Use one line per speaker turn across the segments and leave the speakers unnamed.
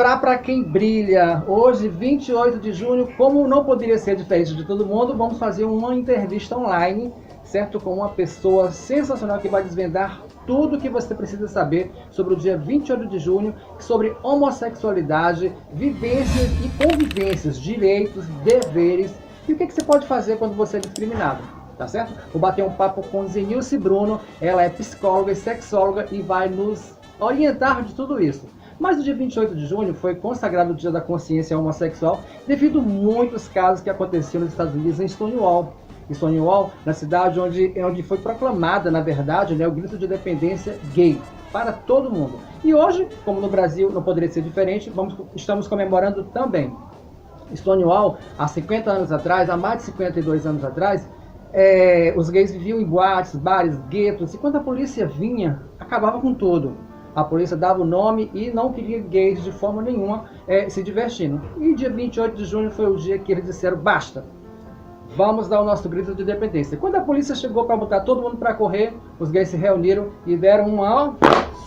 para quem brilha. Hoje, 28 de junho, como não poderia ser diferente de todo mundo, vamos fazer uma entrevista online, certo? Com uma pessoa sensacional que vai desvendar tudo o que você precisa saber sobre o dia 28 de junho, sobre homossexualidade, vivências e convivências, direitos, deveres e o que você pode fazer quando você é discriminado. Tá certo? Vou bater um papo com Zenilce Bruno, ela é psicóloga e sexóloga e vai nos orientar de tudo isso. Mas o dia 28 de junho foi consagrado o Dia da Consciência Homossexual devido a muitos casos que aconteceram nos Estados Unidos em Stonewall. Stonewall, na cidade onde foi proclamada, na verdade, né, o grito de independência gay para todo mundo. E hoje, como no Brasil não poderia ser diferente, estamos comemorando também. Stonewall, há 50 anos atrás, há mais de 52 anos atrás, os gays viviam em boates, bares, guetos, e quando a polícia vinha, acabava com tudo. A polícia dava o nome e não queria gays de forma nenhuma se divertindo. E dia 28 de junho foi o dia que eles disseram, basta, vamos dar o nosso grito de independência. Quando a polícia chegou para botar todo mundo para correr, os gays se reuniram e deram uma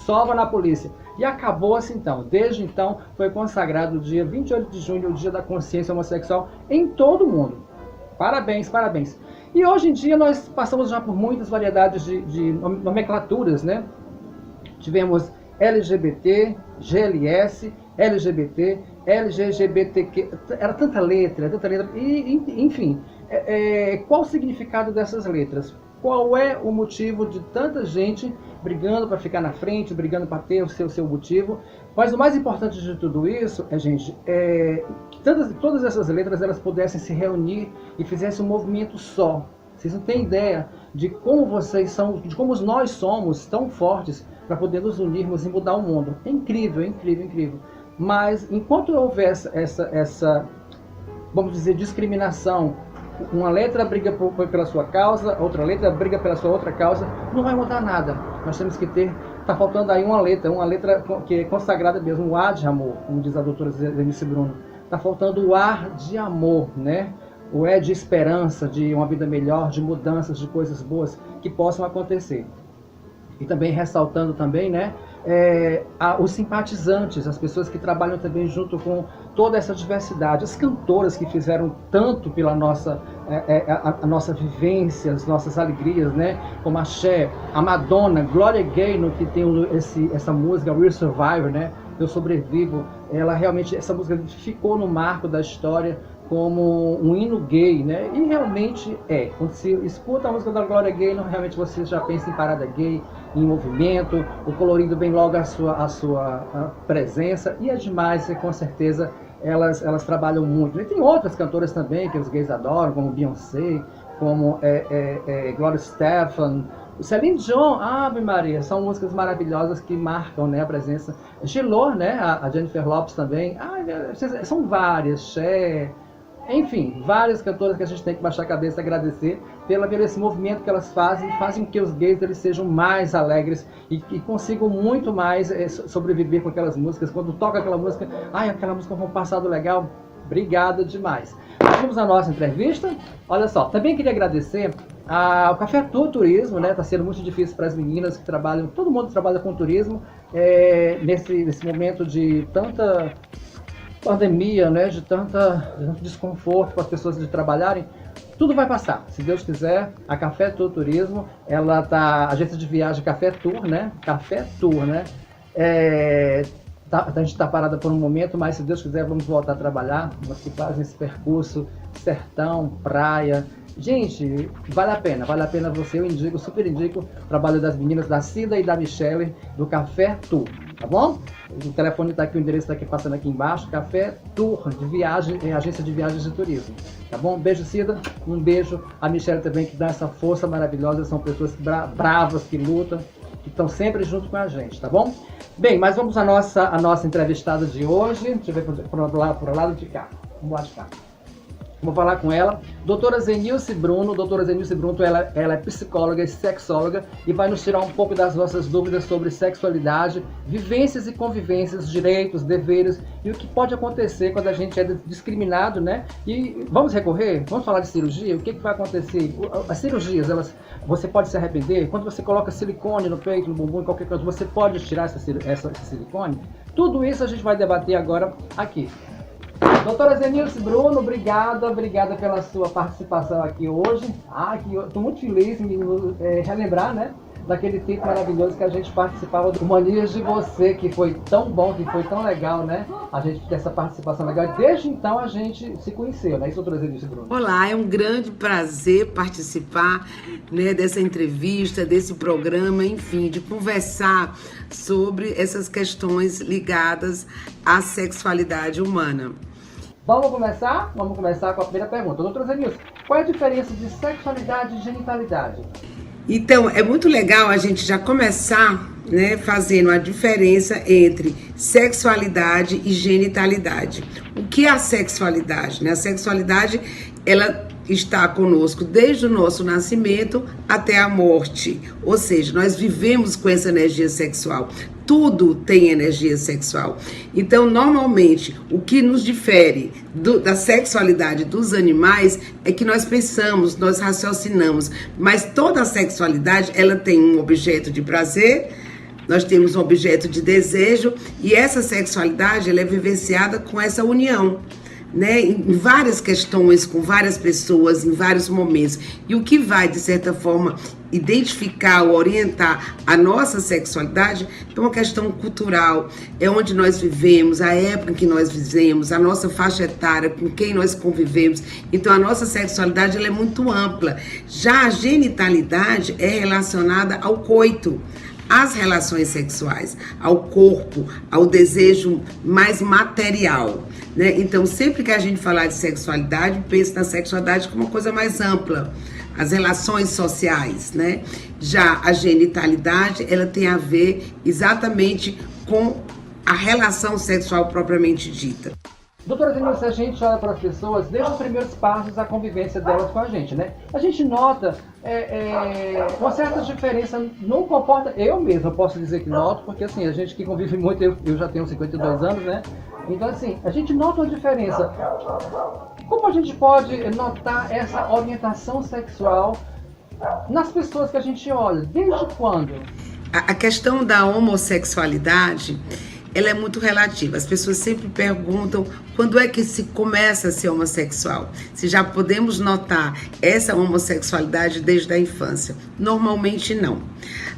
sova na polícia. E acabou assim então. Desde então foi consagrado o dia 28 de junho, o Dia da Consciência Homossexual em todo o mundo. Parabéns, parabéns. E hoje em dia nós passamos já por muitas variedades de nomenclaturas, né? Tivemos LGBT, GLS, LGBT, LGBTQ, era tanta letra, e enfim, qual o significado dessas letras? Qual é o motivo de tanta gente brigando para ficar na frente, brigando para ter o seu motivo? Mas o mais importante de tudo isso gente, que todas essas letras elas pudessem se reunir e fizessem um movimento só. Vocês não têm ideia de como vocês são, de como nós somos tão fortes para poder nos unirmos e mudar o mundo. É incrível, incrível, incrível. Mas enquanto houver essa vamos dizer, discriminação, uma letra briga pela sua causa, outra letra briga pela sua outra causa, não vai mudar nada. Nós temos que ter, está faltando aí uma letra que é consagrada mesmo, o A de amor, como diz a doutora Zenilce Bruno. Está faltando o A de amor, né? O E de esperança, de uma vida melhor, de mudanças, de coisas boas que possam acontecer. E também ressaltando também, né, os simpatizantes, as pessoas que trabalham também junto com toda essa diversidade, as cantoras que fizeram tanto pela nossa, a nossa vivência, as nossas alegrias, né, como a Cher, a Madonna, Gloria Gaynor, que tem essa música, We're Survivor, né, Eu Sobrevivo, ela realmente, essa música ficou no marco da história como um hino gay, né? E realmente quando se escuta a música da Gloria Gaynor, realmente você já pensa em parada gay, em movimento, o colorido vem logo a sua presença, e é demais, e com certeza elas trabalham muito. E tem outras cantoras também que os gays adoram, como Beyoncé, como Gloria Estefan, Celine Dion, Ave Maria, são músicas maravilhosas que marcam, né, a presença. Gilô, né, a Jennifer Lopez também, são várias, Cher, enfim, várias cantoras que a gente tem que baixar a cabeça e agradecer pelo esse movimento que elas fazem com que os gays eles sejam mais alegres e consigam muito mais sobreviver com aquelas músicas. Quando toca aquela música, aquela música foi um passado legal, obrigado demais. Vamos à nossa entrevista. Olha só, também queria agradecer ao Café Tour Turismo, né? Está sendo muito difícil para as meninas que trabalham, todo mundo trabalha com turismo, nesse momento de tanta pandemia, né? De tanto desconforto para as pessoas de trabalharem. Tudo vai passar, se Deus quiser. A Café Tour Turismo, ela tá, agência de viagem Café Tour, né? Café Tour, né? A gente está parada por um momento, mas se Deus quiser vamos voltar a trabalhar. Nós que fazem esse percurso, sertão, praia. Gente, vale a pena você, eu super indico o trabalho das meninas, da Cida e da Michelle, do Café Tour, tá bom? O telefone está aqui, o endereço está aqui, passando aqui embaixo, Café Tour, de viagem, agência de viagens e turismo, tá bom? Um beijo, Cida, um beijo a Michelle também, que dá essa força maravilhosa, são pessoas bravas, que lutam, que estão sempre junto com a gente, tá bom? Bem, mas vamos à nossa entrevistada de hoje. Deixa eu ver por lado de cá. Vamos lá de cá. Vou falar com ela. Doutora Zenilce Bruno. Doutora Zenilce Bruno, ela é psicóloga e sexóloga e vai nos tirar um pouco das nossas dúvidas sobre sexualidade, vivências e convivências, direitos, deveres e o que pode acontecer quando a gente é discriminado, né? E vamos recorrer? Vamos falar de cirurgia? O que vai acontecer? As cirurgias, você pode se arrepender? Quando você coloca silicone no peito, no bumbum, em qualquer coisa, você pode tirar esse silicone? Tudo isso a gente vai debater agora aqui. Doutora Zenilce Bruno, obrigada pela sua participação aqui hoje. Eu estou muito feliz em relembrar, né, daquele tempo maravilhoso que a gente participava do Manias de Você, que foi tão bom, que foi tão legal, né? A gente ter essa participação legal. Desde então a gente se conheceu, né, doutora Zenilce Bruno?
Olá, é um grande prazer participar, né, dessa entrevista, desse programa, enfim, de conversar sobre essas questões ligadas à sexualidade humana.
Vamos começar? Vamos começar com a primeira pergunta. Doutora Zenilce, qual é a diferença de sexualidade e genitalidade?
Então, é muito legal a gente já começar, né, fazendo a diferença entre sexualidade e genitalidade. O que é a sexualidade? Né? A sexualidade, ela está conosco desde o nosso nascimento até a morte. Ou seja, nós vivemos com essa energia sexual. Tudo tem energia sexual. Então, normalmente, o que nos difere da sexualidade dos animais é que nós pensamos, nós raciocinamos. Mas toda a sexualidade, ela tem um objeto de prazer, nós temos um objeto de desejo, e essa sexualidade, ela é vivenciada com essa união, né, em várias questões, com várias pessoas, em vários momentos. E o que vai, de certa forma, identificar ou orientar a nossa sexualidade é uma questão cultural, é onde nós vivemos, a época em que nós vivemos, a nossa faixa etária, com quem nós convivemos. Então, a nossa sexualidade ela é muito ampla. Já a genitalidade é relacionada ao coito, às relações sexuais, ao corpo, ao desejo mais material, né? Então, sempre que a gente falar de sexualidade, pense na sexualidade como uma coisa mais ampla, as relações sociais, né? Já a genitalidade, ela tem a ver exatamente com a relação sexual propriamente dita.
Doutora Zenilce, a gente olha para as pessoas desde os primeiros passos da convivência delas com a gente, né? A gente nota uma certa diferença no comportamento. Eu mesmo posso dizer que noto, porque assim, a gente que convive muito, eu já tenho 52 anos, né? Então assim, a gente nota uma diferença. Como a gente pode notar essa orientação sexual nas pessoas que a gente olha? Desde quando?
A questão da homossexualidade, ela é muito relativa. As pessoas sempre perguntam quando é que se começa a ser homossexual. Se já podemos notar essa homossexualidade desde a infância. Normalmente não.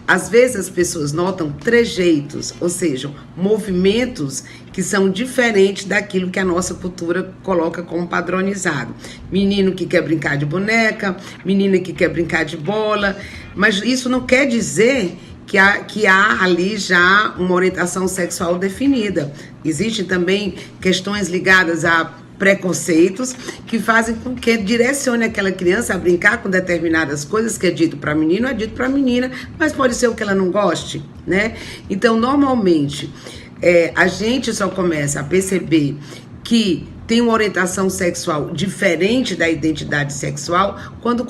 Às vezes as pessoas notam trejeitos, ou seja, movimentos que são diferentes daquilo que a nossa cultura coloca como padronizado. Menino que quer brincar de boneca, menina que quer brincar de bola, mas isso não quer dizer que há ali já uma orientação sexual definida. Existem também questões ligadas a preconceitos que fazem com que direcione aquela criança a brincar com determinadas coisas que é dito para menino, é dito para menina, mas pode ser o que ela não goste, né? Então, normalmente, a gente só começa a perceber que tem uma orientação sexual diferente da identidade sexual quando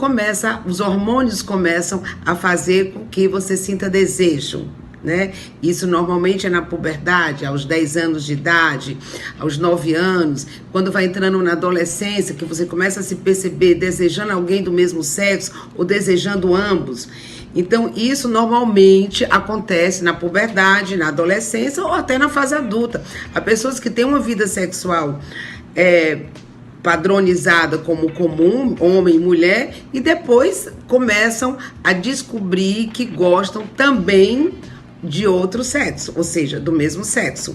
os hormônios começam a fazer com que você sinta desejo, né? Isso normalmente é na puberdade, aos 10 anos de idade, aos 9 anos, quando vai entrando na adolescência, que você começa a se perceber desejando alguém do mesmo sexo ou desejando ambos. Então, isso normalmente acontece na puberdade, na adolescência ou até na fase adulta. Há pessoas que têm uma vida sexual padronizada como comum, homem e mulher, e depois começam a descobrir que gostam também de outro sexo, ou seja, do mesmo sexo.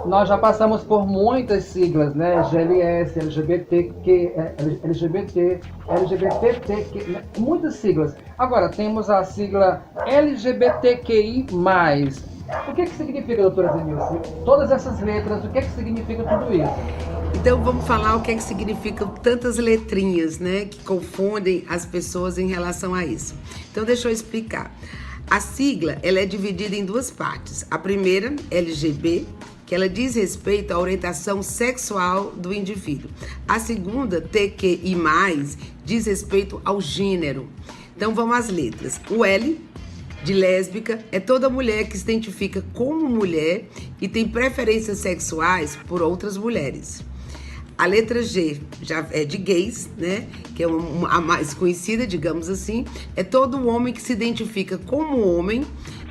Nós já passamos por muitas siglas, né? GLS, LGBTQ, muitas siglas. Agora, temos a sigla LGBTQI+. O que significa, doutora Zenilce? Todas essas letras, o que significa tudo isso?
Então vamos falar o que significam tantas letrinhas, né, que confundem as pessoas em relação a isso. Então deixa eu explicar. A sigla, ela é dividida em duas partes. A primeira, LGB, que ela diz respeito à orientação sexual do indivíduo. A segunda, TQI+, diz respeito ao gênero. Então vamos às letras. O L, de lésbica, é toda mulher que se identifica como mulher e tem preferências sexuais por outras mulheres. A letra G já é de gays, né? Que é a mais conhecida, digamos assim. É todo homem que se identifica como homem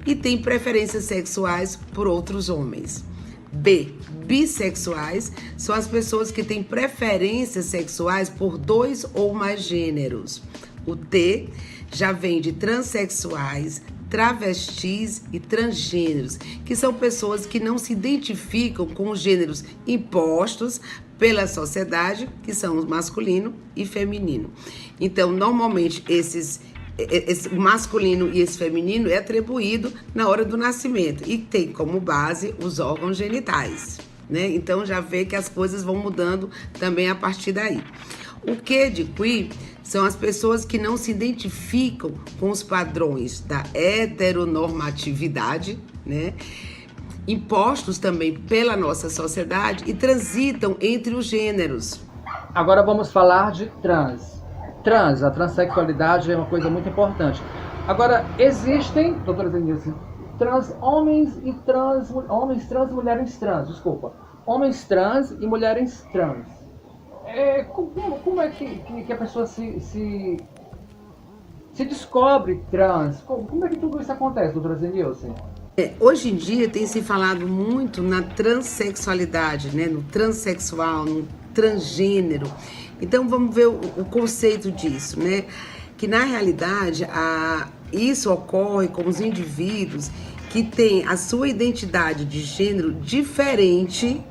e tem preferências sexuais por outros homens. B, bissexuais, são as pessoas que têm preferências sexuais por 2 ou mais gêneros. O T já vem de transexuais, travestis e transgêneros, que são pessoas que não se identificam com os gêneros impostos pela sociedade, que são o masculino e feminino. Então, normalmente, esse masculino e esse feminino é atribuído na hora do nascimento e tem como base os órgãos genitais, né? Então, já vê que as coisas vão mudando também a partir daí. O Q de queer são as pessoas que não se identificam com os padrões da heteronormatividade, né? Impostos também pela nossa sociedade e transitam entre os gêneros.
Agora vamos falar de trans. A transexualidade é uma coisa muito importante. Agora, existem, doutora Zenilce, trans homens e homens trans e mulheres trans, desculpa. Homens trans e mulheres trans. Como é que a pessoa se descobre trans? Como é que tudo isso acontece, doutora Zenilce?
Hoje em dia tem se falado muito na transexualidade, né? No transexual, no transgênero. Então vamos ver o conceito disso, né? Que na realidade isso ocorre com os indivíduos que têm a sua identidade de gênero diferente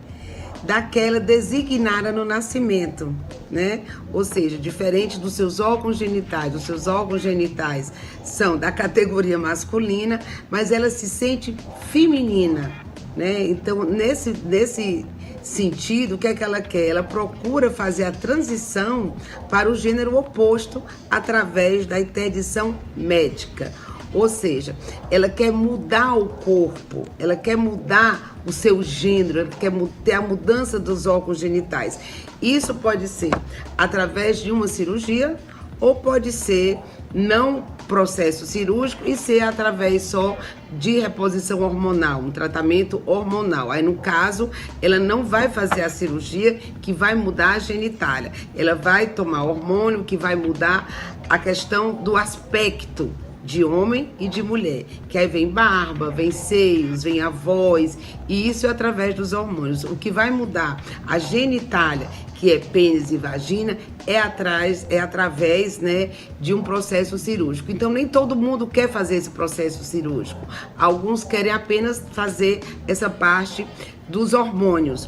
daquela designada no nascimento, né? Ou seja, diferente dos seus órgãos genitais. Os seus órgãos genitais são da categoria masculina, mas ela se sente feminina, né? Então, nesse sentido, o que é que ela quer? Ela procura fazer a transição para o gênero oposto através da interdição médica. Ou seja, ela quer mudar o corpo, ela quer mudar o seu gênero, ela quer ter a mudança dos órgãos genitais. Isso pode ser através de uma cirurgia ou pode ser não processo cirúrgico e ser através só de reposição hormonal, um tratamento hormonal. Aí, no caso, ela não vai fazer a cirurgia que vai mudar a genitália. Ela vai tomar hormônio que vai mudar a questão do aspecto de homem e de mulher, que aí vem barba, vem seios, vem a voz, e isso é através dos hormônios. O que vai mudar a genitália, que é pênis e vagina, é através, né, de um processo cirúrgico. Então, nem todo mundo quer fazer esse processo cirúrgico. Alguns querem apenas fazer essa parte dos hormônios.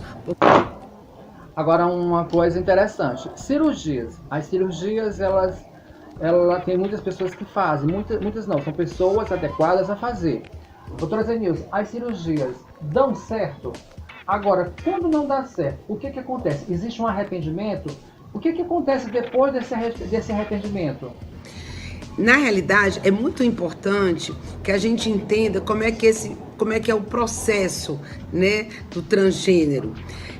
Agora, uma coisa interessante, cirurgias. As cirurgias, ela tem muitas pessoas que fazem, muitas não, são pessoas adequadas a fazer. Doutora Zenilce, as cirurgias dão certo? Agora, quando não dá certo, o que acontece? Existe um arrependimento? O que acontece depois desse arrependimento?
Na realidade, é muito importante que a gente entenda como é que é o processo, né, do transgênero.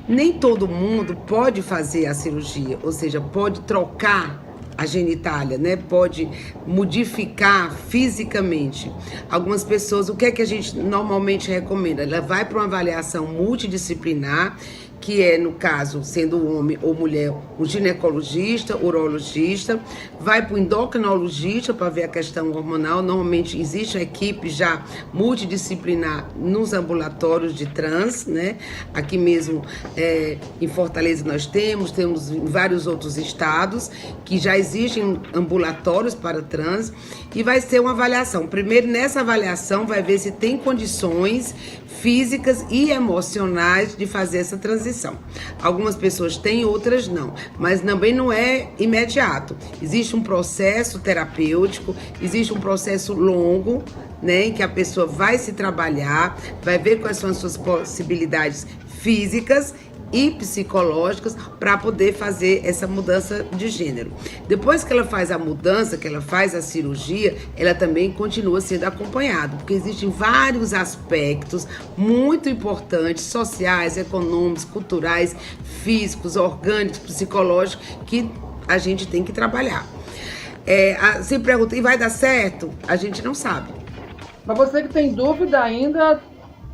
Nem todo mundo pode fazer a cirurgia, ou seja, pode trocar a genitália, né? Pode modificar fisicamente. Algumas pessoas, o que é que a gente normalmente recomenda? Ela vai para uma avaliação multidisciplinar, que é, no caso, sendo homem ou mulher, um ginecologista, urologista, vai para o endocrinologista para ver a questão hormonal. Normalmente existe uma equipe já multidisciplinar nos ambulatórios de trans, né? Aqui mesmo em Fortaleza nós temos em vários outros estados que já existem ambulatórios para trans e vai ser uma avaliação. Primeiro, nessa avaliação, vai ver se tem condições físicas e emocionais de fazer essa transição. Algumas pessoas têm, outras não, mas também não é imediato. Existe um processo terapêutico, existe um processo longo, né, em que a pessoa vai se trabalhar, vai ver quais são as suas possibilidades físicas e psicológicas para poder fazer essa mudança de gênero. Depois que ela faz a mudança, que ela faz a cirurgia, ela também continua sendo acompanhada, porque existem vários aspectos muito importantes, sociais, econômicos, culturais, físicos, orgânicos, psicológicos, que a gente tem que trabalhar. Se pergunta, e vai dar certo? A gente não sabe.
Para você que tem dúvida ainda,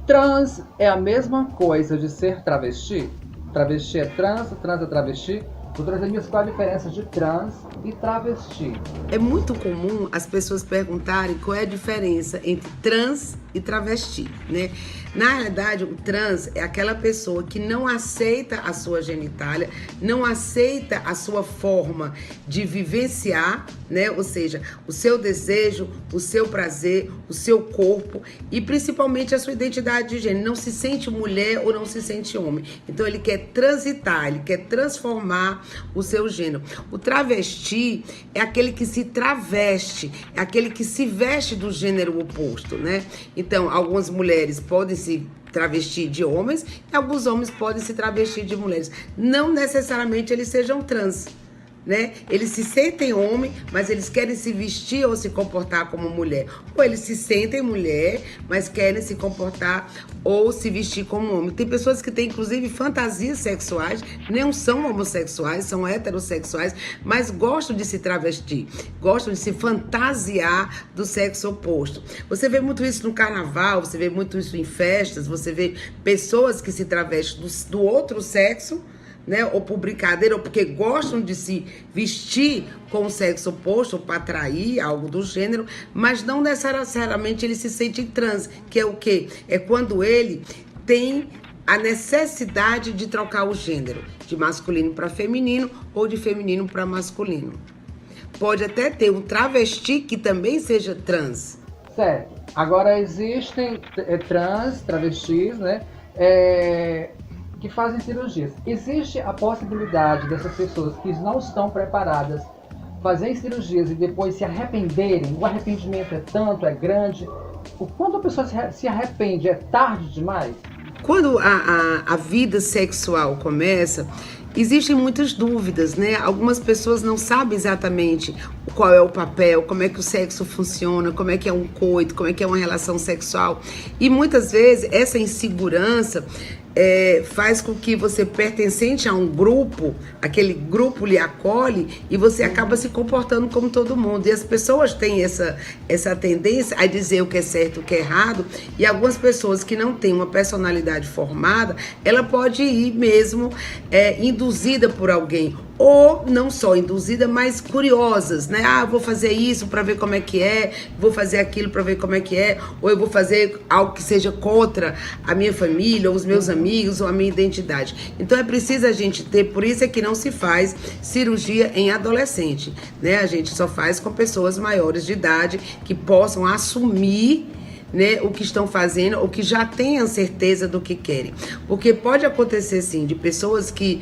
trans é a mesma coisa de ser travesti? Travesti é trans é travesti? Doutora Zenilce, qual a diferença de trans e travesti?
É muito comum as pessoas perguntarem qual é a diferença entre trans e travesti, né? Na realidade, o trans é aquela pessoa que não aceita a sua genitália, não aceita a sua forma de vivenciar, né? Ou seja, o seu desejo, o seu prazer, o seu corpo e principalmente a sua identidade de gênero. Não se sente mulher ou não se sente homem. Então ele quer transitar, ele quer transformar o seu gênero. O travesti é aquele que se traveste, é aquele que se veste do gênero oposto, né? Então, algumas mulheres podem se travestir de homens e alguns homens podem se travestir de mulheres. Não necessariamente eles sejam trans, né? Eles se sentem homem, mas eles querem se vestir ou se comportar como mulher. Ou eles se sentem mulher, mas querem se comportar ou se vestir como homem. Tem pessoas que têm, inclusive, fantasias sexuais, não são homossexuais, são heterossexuais, mas gostam de se travestir, gostam de se fantasiar do sexo oposto. Você vê muito isso no carnaval, você vê muito isso em festas, você vê pessoas que se travestem do outro sexo, né, ou por brincadeira, ou porque gostam de se vestir com o sexo oposto, ou para atrair algo do gênero, mas não necessariamente ele se sente trans, que é o quê? É quando ele tem a necessidade de trocar o gênero, de masculino para feminino ou de feminino para masculino. Pode até ter um travesti que também seja trans.
Certo. Agora existem travestis, né? Que fazem cirurgias. Existe a possibilidade dessas pessoas que não estão preparadas fazerem cirurgias e depois se arrependerem? O arrependimento é tanto, é grande. Quando a pessoa se arrepende, é tarde demais?
Quando a vida sexual começa, existem muitas dúvidas, né? Algumas pessoas não sabem exatamente qual é o papel, como é que o sexo funciona, como é que é um coito, como é que é uma relação sexual. E muitas vezes essa insegurança faz com que você, pertencente a um grupo, aquele grupo lhe acolhe e você acaba se comportando como todo mundo. E as pessoas têm essa tendência a dizer o que é certo e o que é errado. E algumas pessoas que não têm uma personalidade formada, ela pode ir mesmo induzida por alguém. Ou não só induzida, mas curiosas, né? Eu vou fazer isso para ver como é que é, vou fazer aquilo para ver como é que é, ou eu vou fazer algo que seja contra a minha família, ou os meus amigos, ou a minha identidade. Então é preciso a gente ter, por isso é que não se faz cirurgia em adolescente, né? A gente só faz com pessoas maiores de idade que possam assumir, né, o que estão fazendo, ou que já tenham certeza do que querem. Porque pode acontecer, sim, de pessoas que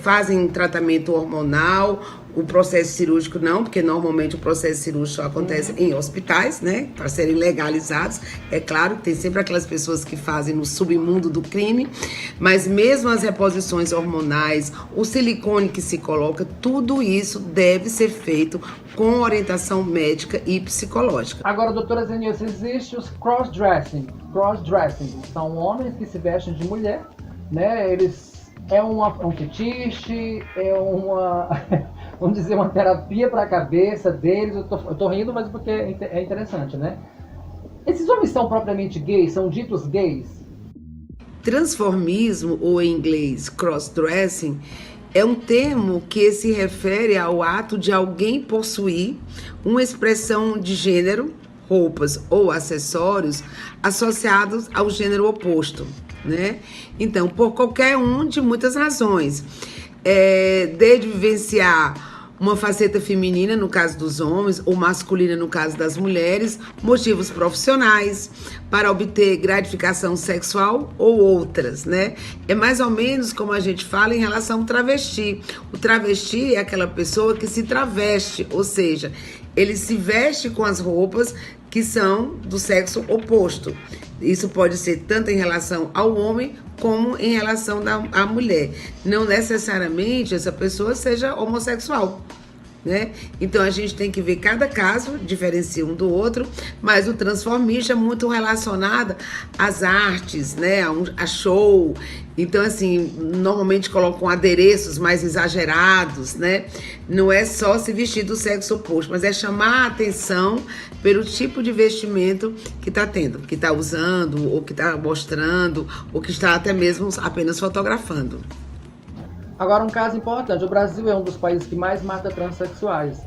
fazem tratamento hormonal, o processo cirúrgico não, porque normalmente o processo cirúrgico só acontece em hospitais, né, para serem legalizados. É claro que tem sempre aquelas pessoas que fazem no submundo do crime, mas mesmo as reposições hormonais, o silicone que se coloca, tudo isso deve ser feito com orientação médica e psicológica.
Agora, doutora Zenilce, existe os cross-dressing. Cross-dressing são homens que se vestem de mulher, né? Eles um fetiche, vamos dizer, uma terapia para a cabeça deles. Eu tô rindo, mas porque é interessante, né? Esses homens são propriamente gays? São ditos gays?
Transformismo, ou em inglês cross-dressing, é um termo que se refere ao ato de alguém possuir uma expressão de gênero, roupas ou acessórios associados ao gênero oposto, né? Então, por qualquer de muitas razões, desde vivenciar uma faceta feminina, no caso dos homens, ou masculina, no caso das mulheres, motivos profissionais, para obter gratificação sexual ou outras, né? É mais ou menos como a gente fala em relação ao travesti. O travesti é aquela pessoa que se traveste, ou seja, ele se veste com as roupas que são do sexo oposto. Isso pode ser tanto em relação ao homem como em relação à mulher. Não necessariamente essa pessoa seja homossexual, né? Então a gente tem que ver cada caso, diferencia um do outro, mas o transformista é muito relacionado às artes, né? A show. Então, assim, normalmente colocam adereços mais exagerados, né? Não é só se vestir do sexo oposto, mas é chamar a atenção pelo tipo de vestimento que está tendo, que está usando, ou que está mostrando, ou que está até mesmo apenas fotografando.
Agora, um caso importante: o Brasil é um dos países que mais mata transexuais.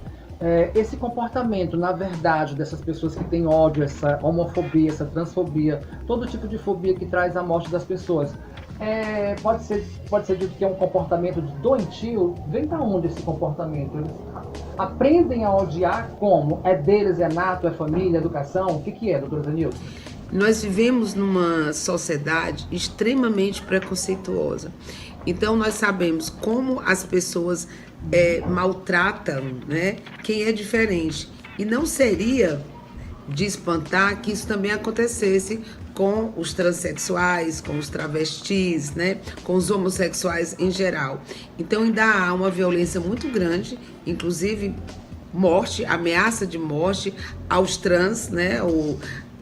Esse comportamento, na verdade, dessas pessoas que têm ódio, essa homofobia, essa transfobia, todo tipo de fobia que traz a morte das pessoas, pode ser dito que é um comportamento doentio. Vem da onde esse comportamento? Eles aprendem a odiar como? É deles, é nato, é família, educação? O que é, doutora Zenilson?
Nós vivemos numa sociedade extremamente preconceituosa. Então, nós sabemos como as pessoas maltratam, né, quem é diferente. E não seria de espantar que isso também acontecesse com os transexuais, com os travestis, né, com os homossexuais em geral. Então, ainda há uma violência muito grande, inclusive morte, ameaça de morte aos trans, né,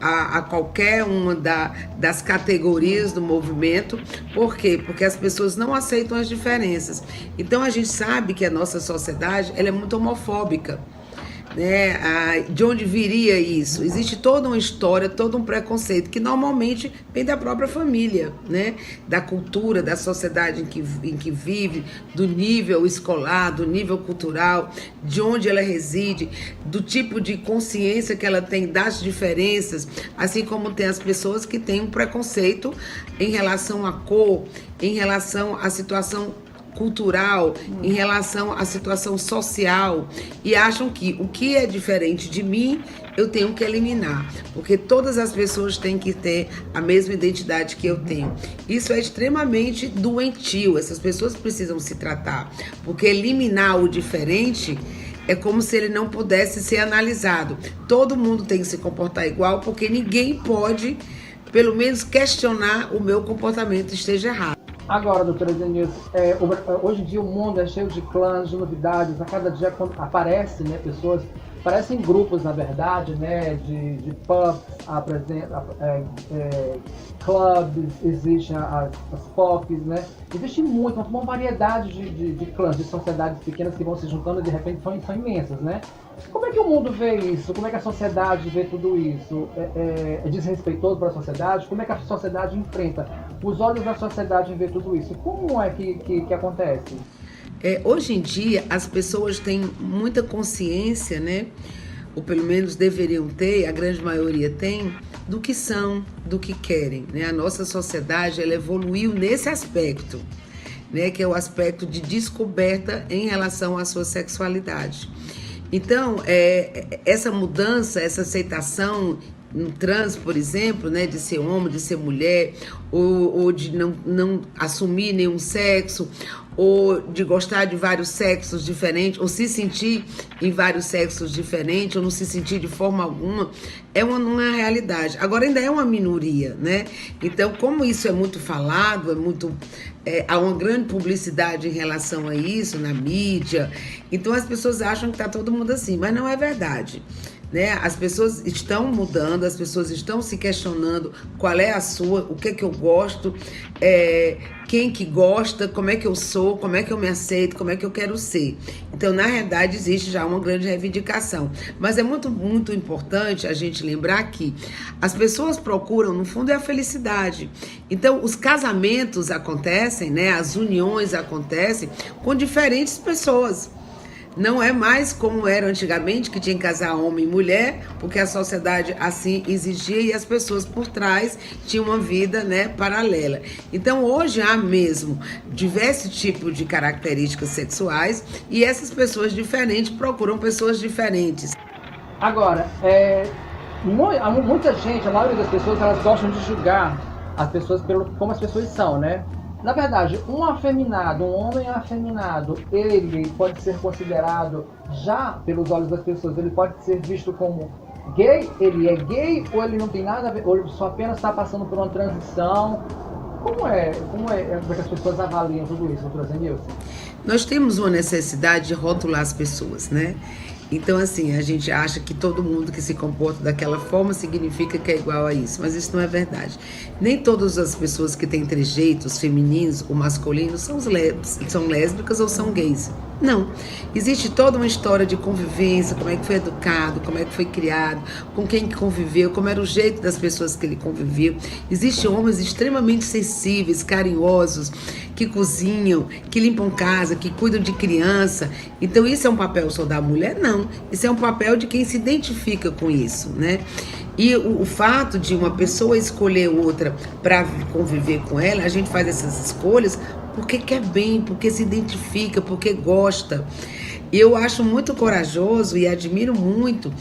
a qualquer uma das categorias do movimento. Por quê? Porque as pessoas não aceitam as diferenças. Então a gente sabe que a nossa sociedade ela é muito homofóbica, né? De onde viria isso? Existe toda uma história, todo um preconceito que normalmente vem da própria família, né? Da cultura, da sociedade em que vive, do nível escolar, do nível cultural, de onde ela reside, do tipo de consciência que ela tem das diferenças, assim como tem as pessoas que têm um preconceito em relação à cor, em relação à situação cultural, em relação à situação social, e acham que o que é diferente de mim eu tenho que eliminar, porque todas as pessoas têm que ter a mesma identidade que eu tenho. Isso é extremamente doentio. Essas pessoas precisam se tratar, porque eliminar o diferente é como se ele não pudesse ser analisado. Todo mundo tem que se comportar igual, porque ninguém pode, pelo menos, questionar o meu comportamento esteja errado.
Agora, doutora Zenilson, hoje em dia o mundo é cheio de clãs, de novidades. A cada dia aparecem, né, pessoas, parecem grupos, na verdade, né, de pubs, clubs, existem as POCs, né? Existe muito, uma variedade de clãs, de sociedades pequenas que vão se juntando e de repente são imensas, né? Como é que o mundo vê isso? Como é que a sociedade vê tudo isso? É desrespeitoso para a sociedade? Como é que a sociedade enfrenta? Os olhos da sociedade em ver tudo isso. Como é que acontece?
Hoje em dia, as pessoas têm muita consciência, né? Ou pelo menos deveriam ter, a grande maioria tem, do que são, do que querem, né? A nossa sociedade, ela evoluiu nesse aspecto, né? Que é o aspecto de descoberta em relação à sua sexualidade. Então, essa mudança, essa aceitação no trans, por exemplo, né, de ser homem, de ser mulher, ou de não assumir nenhum sexo, ou de gostar de vários sexos diferentes, ou se sentir em vários sexos diferentes, ou não se sentir de forma alguma, não é realidade. Agora, ainda é uma minoria, né? Então, como isso é muito falado, há uma grande publicidade em relação a isso na mídia, então as pessoas acham que está todo mundo assim, mas não é verdade. Né? As pessoas estão mudando, as pessoas estão se questionando qual é a sua, o que é que eu gosto, quem que gosta, como é que eu sou, como é que eu me aceito, como é que eu quero ser. Então, na realidade, existe já uma grande reivindicação. Mas é muito, muito importante a gente lembrar que as pessoas procuram, no fundo, é a felicidade. Então, os casamentos acontecem, né? As uniões acontecem com diferentes pessoas. Não é mais como era antigamente, que tinha que casar homem e mulher, porque a sociedade assim exigia e as pessoas por trás tinham uma vida, né, paralela. Então hoje há mesmo diversos tipos de características sexuais e essas pessoas diferentes procuram pessoas diferentes.
Agora, muita gente, a maioria das pessoas, elas gostam de julgar as pessoas como as pessoas são, né? Na verdade, um homem afeminado, ele pode ser considerado, já pelos olhos das pessoas, ele pode ser visto como gay, ele é gay ou ele não tem nada a ver, ou ele só apenas está passando por uma transição? Como é que as pessoas avaliam tudo isso, doutora Zenilson?
Nós temos uma necessidade de rotular as pessoas, né? Então, assim, a gente acha que todo mundo que se comporta daquela forma significa que é igual a isso, mas isso não é verdade. Nem todas as pessoas que têm trejeitos femininos ou masculinos são lésbicas ou são gays. Não. Existe toda uma história de convivência, como é que foi educado, como é que foi criado, com quem que conviveu, como era o jeito das pessoas que ele conviveu. Existem homens extremamente sensíveis, carinhosos, que cozinham, que limpam casa, que cuidam de criança. Então isso é um papel só da mulher? Não. Isso é um papel de quem se identifica com isso, né? E o fato de uma pessoa escolher outra para conviver com ela, a gente faz essas escolhas porque quer bem, porque se identifica, porque gosta. E eu acho muito corajoso e admiro muito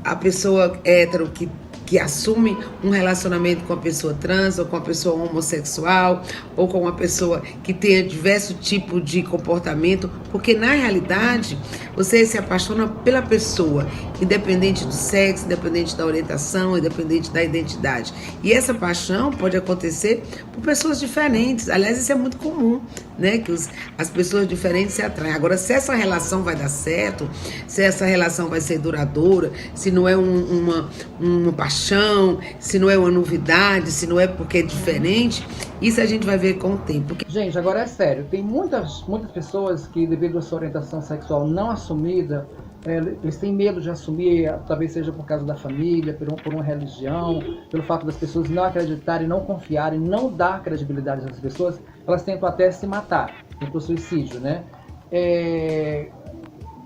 a pessoa hétero que assume um relacionamento com a pessoa trans, ou com a pessoa homossexual, ou com uma pessoa que tenha diversos tipos de comportamento, porque na realidade você se apaixona pela pessoa, independente do sexo, independente da orientação, independente da identidade. E essa paixão pode acontecer por pessoas diferentes. Aliás, isso é muito comum, né? Que as pessoas diferentes se atraem. Agora, se essa relação vai dar certo, se essa relação vai ser duradoura, se não é uma paixão, se não é uma novidade, se não é porque é diferente, isso a gente vai ver com o tempo.
Gente, agora é sério, tem muitas pessoas que, devido à sua orientação sexual não assumida, eles têm medo de assumir, talvez seja por causa da família, por uma religião, pelo fato das pessoas não acreditarem, não confiarem, não dar credibilidade às pessoas, elas tentam até se matar, tentam suicídio, né?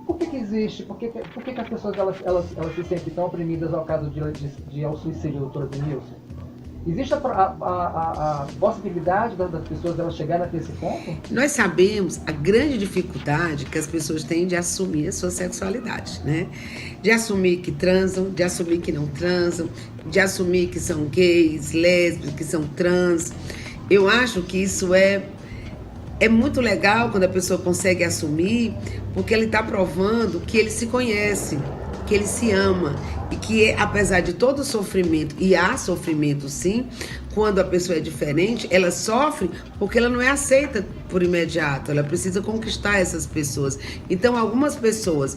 Por que existe? Por que as pessoas elas se sentem tão oprimidas ao caso de ao suicídio, doutora Zenilson? Existe a possibilidade das pessoas elas chegarem até esse ponto?
Nós sabemos a grande dificuldade que as pessoas têm de assumir a sua sexualidade, né? De assumir que transam, de assumir que não transam, de assumir que são gays, lésbicas, que são trans. Eu acho que isso é muito legal quando a pessoa consegue assumir, porque ele está provando que ele se conhece, que ele se ama e que, apesar de todo o sofrimento, e há sofrimento sim, quando a pessoa é diferente, ela sofre porque ela não é aceita por imediato, ela precisa conquistar essas pessoas. Então, algumas pessoas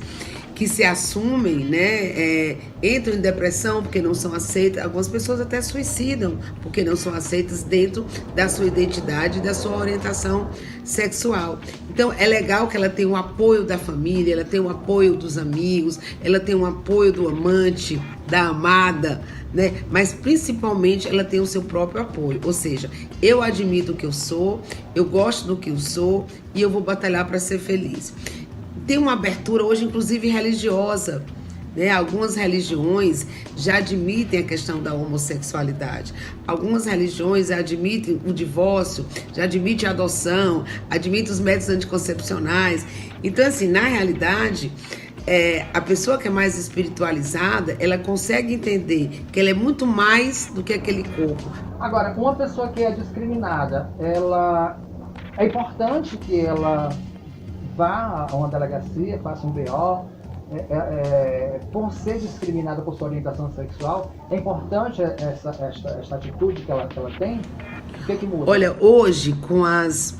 que se assumem, né, entram em depressão porque não são aceitas, algumas pessoas até suicidam porque não são aceitas dentro da sua identidade e da sua orientação sexual. Então é legal que ela tenha o apoio da família, ela tenha o apoio dos amigos, ela tenha o apoio do amante, da amada, né? Mas principalmente ela tem o seu próprio apoio, ou seja, eu admito o que eu sou, eu gosto do que eu sou e eu vou batalhar para ser feliz. Tem uma abertura hoje, inclusive religiosa, né? Algumas religiões já admitem a questão da homossexualidade. Algumas religiões admitem o divórcio, já admitem a adoção, admitem os métodos anticoncepcionais. Então, assim, na realidade, a pessoa que é mais espiritualizada, ela consegue entender que ela é muito mais do que aquele corpo.
Agora, uma pessoa que é discriminada, é importante que ela vá a uma delegacia, faça um BO, por ser discriminada por sua orientação sexual, é importante essa atitude que ela tem? O que muda?
Olha, hoje com as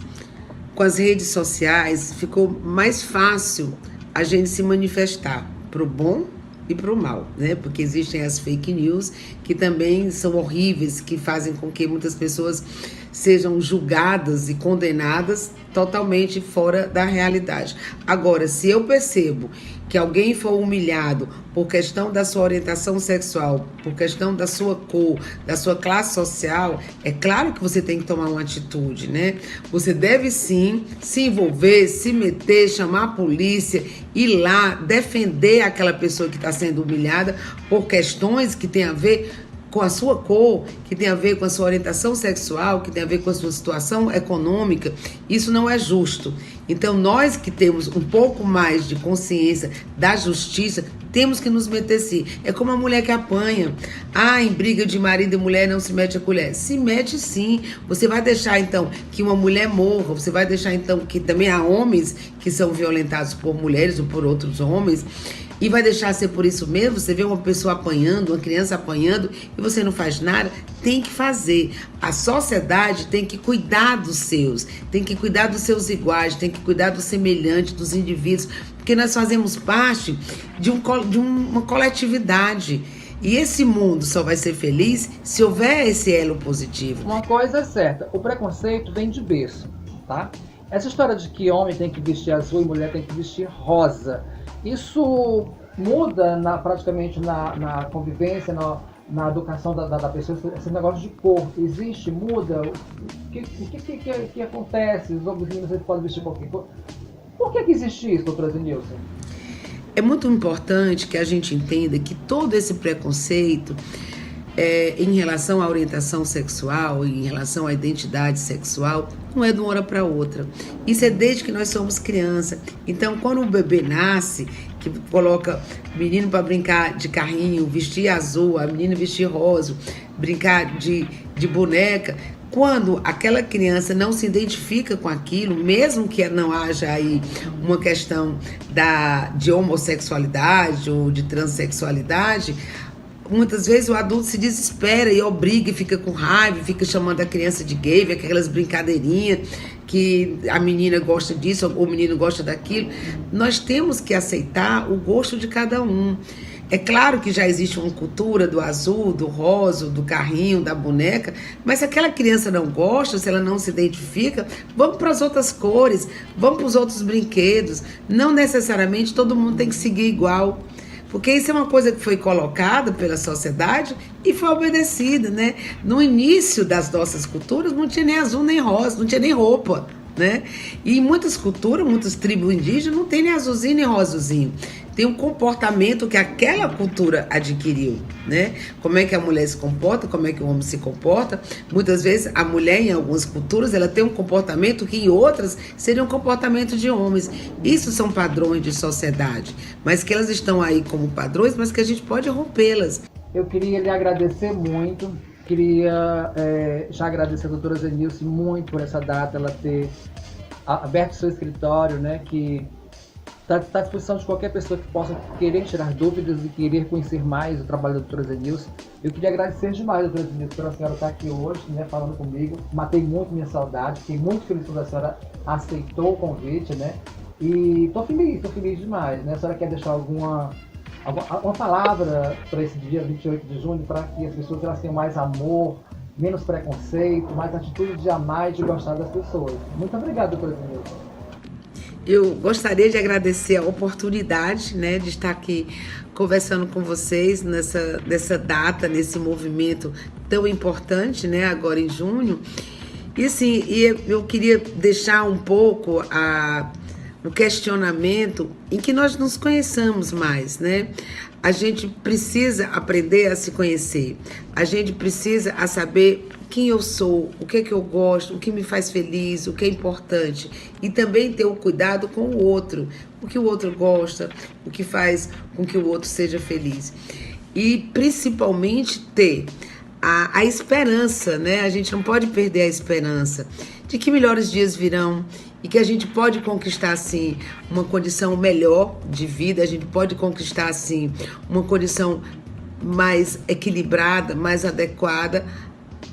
redes sociais ficou mais fácil a gente se manifestar pro bom e pro mal, né? Porque existem as fake news que também são horríveis, que fazem com que muitas pessoas sejam julgadas e condenadas totalmente fora da realidade. Agora, se eu percebo que alguém for humilhado por questão da sua orientação sexual, por questão da sua cor, da sua classe social, é claro que você tem que tomar uma atitude, né? Você deve sim se envolver, se meter, chamar a polícia, ir lá, defender aquela pessoa que está sendo humilhada por questões que têm a ver com a sua cor, que tem a ver com a sua orientação sexual, que tem a ver com a sua situação econômica. Isso não é justo. Então nós que temos um pouco mais de consciência da justiça, temos que nos meter sim. É como a mulher que apanha. Ah, em briga de marido e mulher não se mete a colher. Se mete sim. Você vai deixar então que uma mulher morra, você vai deixar então que também há homens que são violentados por mulheres ou por outros homens, e vai deixar ser por isso mesmo? Você vê uma pessoa apanhando, uma criança apanhando, e você não faz nada? Tem que fazer. A sociedade tem que cuidar dos seus, tem que cuidar dos seus iguais, tem que cuidar do semelhante, dos indivíduos, porque nós fazemos parte de uma coletividade. E esse mundo só vai ser feliz se houver esse elo positivo.
Uma coisa é certa, o preconceito vem de berço, tá? Essa história de que homem tem que vestir azul e mulher tem que vestir rosa, isso muda praticamente na convivência, na educação da pessoa, esse negócio de cor. Existe, muda? O que acontece? Os homens eles podem vestir qualquer cor. Por que existe isso, doutora Zenilson?
É muito importante que a gente entenda que todo esse preconceito em relação à orientação sexual, em relação à identidade sexual, não é de uma hora para outra. Isso é desde que nós somos criança. Então, quando um bebê nasce, que coloca o menino para brincar de carrinho, vestir azul, a menina vestir rosa, brincar de boneca, quando aquela criança não se identifica com aquilo, mesmo que não haja aí uma questão de homossexualidade ou de transexualidade, muitas vezes o adulto se desespera e obriga e fica com raiva, fica chamando a criança de gay, aquelas brincadeirinhas que a menina gosta disso ou o menino gosta daquilo. Nós temos que aceitar o gosto de cada um. É claro que já existe uma cultura do azul, do rosa, do carrinho, da boneca, mas se aquela criança não gosta, se ela não se identifica, vamos para as outras cores, vamos para os outros brinquedos. Não necessariamente todo mundo tem que seguir igual. Porque isso é uma coisa que foi colocada pela sociedade e foi obedecida, né? No início das nossas culturas não tinha nem azul nem rosa, não tinha nem roupa, né? E em muitas culturas, muitas tribos indígenas, não tem nem azulzinho nem rosazinho. Tem um comportamento que aquela cultura adquiriu, né? Como é que a mulher se comporta, como é que o homem se comporta. Muitas vezes a mulher, em algumas culturas, ela tem um comportamento que em outras seria um comportamento de homens. Isso são padrões de sociedade, mas que elas estão aí como padrões, mas que a gente pode rompê-las.
Eu queria lhe agradecer muito, queria já agradecer a doutora Zenilson muito por essa data, ela ter aberto seu escritório, né, que está à disposição de qualquer pessoa que possa querer tirar dúvidas e querer conhecer mais o trabalho da doutora Zenilson. Eu queria agradecer demais, doutora Zenilson, pela senhora estar aqui hoje, né, falando comigo. Matei muito minha saudade, fiquei muito feliz quando a senhora aceitou o convite, né? E estou feliz demais, né? A senhora quer deixar uma palavra para esse dia 28 de junho, para que as pessoas elas tenham mais amor, menos preconceito, mais atitude de amar e de gostar das pessoas. Muito obrigado, doutora Zenilson.
Eu gostaria de agradecer a oportunidade, né, de estar aqui conversando com vocês nessa data, nesse movimento tão importante, né, agora em junho. E assim, eu queria deixar um pouco o questionamento em que nós nos conheçamos mais, né? A gente precisa aprender a se conhecer, a gente precisa saber quem eu sou, o que é que eu gosto, o que me faz feliz, o que é importante. E também ter o cuidado com o outro, o que o outro gosta, o que faz com que o outro seja feliz. E principalmente ter a esperança, né? A gente não pode perder a esperança de que melhores dias virão e que a gente pode conquistar, assim, uma condição melhor de vida, a gente pode conquistar, assim, uma condição mais equilibrada, mais adequada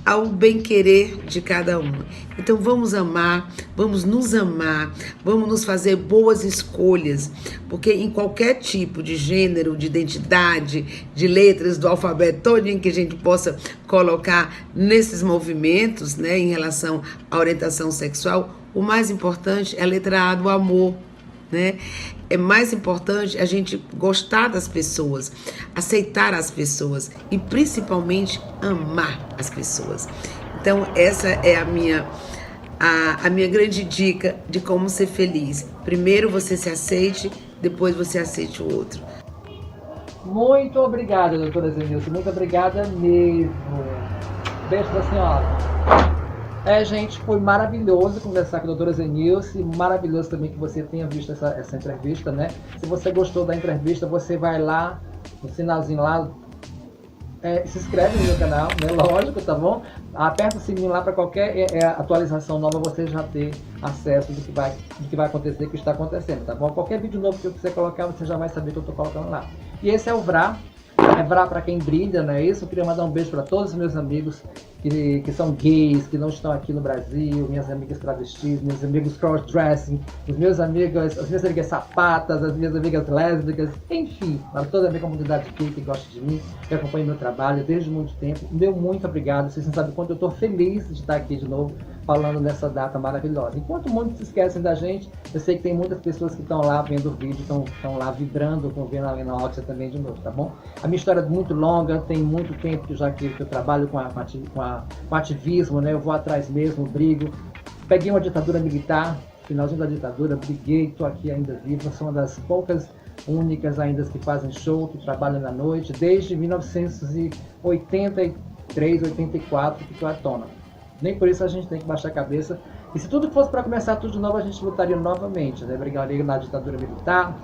ao bem-querer de cada um. Então vamos amar, vamos nos fazer boas escolhas, porque em qualquer tipo de gênero, de identidade, de letras do alfabeto todinho que a gente possa colocar nesses movimentos, né, em relação à orientação sexual, o mais importante é a letra A do amor, né? É mais importante a gente gostar das pessoas, aceitar as pessoas e principalmente amar as pessoas. Então essa é a minha grande dica de como ser feliz. Primeiro você se aceite, depois você aceite o outro.
Muito obrigada, doutora Zenilson, muito obrigada mesmo. Beijo da senhora. Gente, foi maravilhoso conversar com a doutora Zenilce, maravilhoso também que você tenha visto essa entrevista, né? Se você gostou da entrevista, você vai lá, no sinalzinho lá, se inscreve no meu canal, né? Lógico, tá bom? Aperta o sininho lá para qualquer atualização nova você já ter acesso do que vai acontecer, que está acontecendo, tá bom? Qualquer vídeo novo que você colocar, você já vai saber que eu estou colocando lá. E esse é o VRA. É VRA para quem brilha, não é isso? Eu queria mandar um beijo para todos os meus amigos que são gays, que não estão aqui no Brasil, minhas amigas travestis, meus amigos crossdressing, as minhas amigas sapatas, as minhas amigas lésbicas, enfim, para toda a minha comunidade gay que gosta de mim, que acompanha meu trabalho desde muito tempo. Meu muito obrigado, vocês não sabem quanto eu estou feliz de estar aqui de novo, falando nessa data maravilhosa. Enquanto muitos se esquecem da gente, eu sei que tem muitas pessoas que estão lá vendo o vídeo, estão lá vibrando com vendo a Lena Oxia também de novo, tá bom? A minha história é muito longa, tem muito tempo que eu trabalho com ativismo, né? Eu vou atrás mesmo, brigo. Peguei uma ditadura militar, finalzinho da ditadura, briguei, estou aqui ainda viva, sou uma das poucas únicas ainda que fazem show, que trabalham na noite, desde 1983, 84 que estou à tona. Nem por isso a gente tem que baixar a cabeça. E se tudo fosse para começar tudo de novo, a gente lutaria novamente, né? Brigaria na ditadura militar.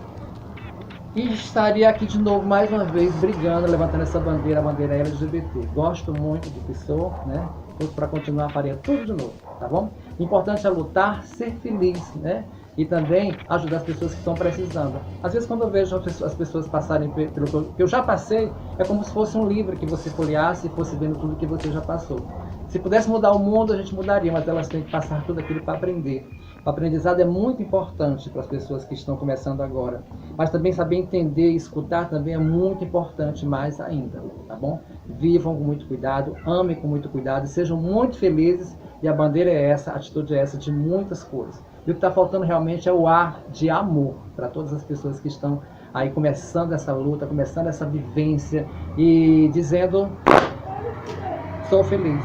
E estaria aqui de novo, mais uma vez, brigando, levantando essa bandeira, a bandeira LGBT. Gosto muito do que sou, né? Para continuar, faria tudo de novo, tá bom? O importante é lutar, ser feliz, né? E também ajudar as pessoas que estão precisando. Às vezes, quando eu vejo as pessoas passarem pelo que eu já passei, é como se fosse um livro que você folheasse e fosse vendo tudo que você já passou. Se pudesse mudar o mundo, a gente mudaria, mas elas têm que passar tudo aquilo para aprender. O aprendizado é muito importante para as pessoas que estão começando agora. Mas também saber entender e escutar também é muito importante, mais ainda, tá bom? Vivam com muito cuidado, amem com muito cuidado, sejam muito felizes. E a bandeira é essa, a atitude é essa, de muitas cores. E o que está faltando realmente é o ar de amor para todas as pessoas que estão aí começando essa luta, começando essa vivência e dizendo: sou feliz.